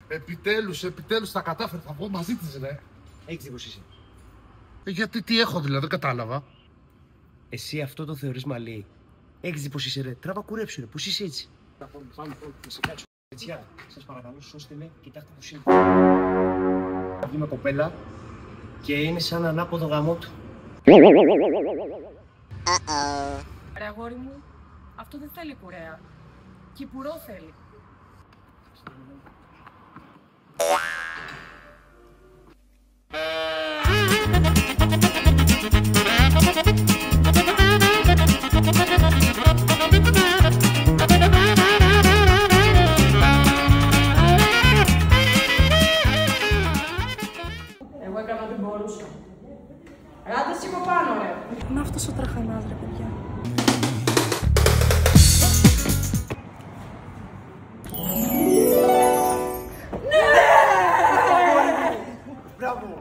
Επιτέλους τα κατάφερα. Θα βγω μαζί της, ρε. Έχεις δει πως είσαι? Γιατί τι έχω δηλαδή, δεν κατάλαβα. Εσύ αυτό το θεωρείς μαλλί? Έχεις δει πως είσαι, ρε? Τράβα κουρέψου, ρε. Πως είσαι έτσι? Πάμε, να σε κάτσω. Δεξιά. Σας παρακαλώ, σώστε με. Κοιτάξτε πως είναι. Θα βγει με κοπέλα και είναι σαν ανάποδο γαμό του. Ρε αγόρι μου, αυτό δεν θέλει κουρέα. Κυπουρό θέλει. Εγώ έκανα ό,τι μπορούσα. Ράτε σήκω πάνω, ρε. Να αυτός ο τραχανάς, ρε παιδιά. Μπράβο!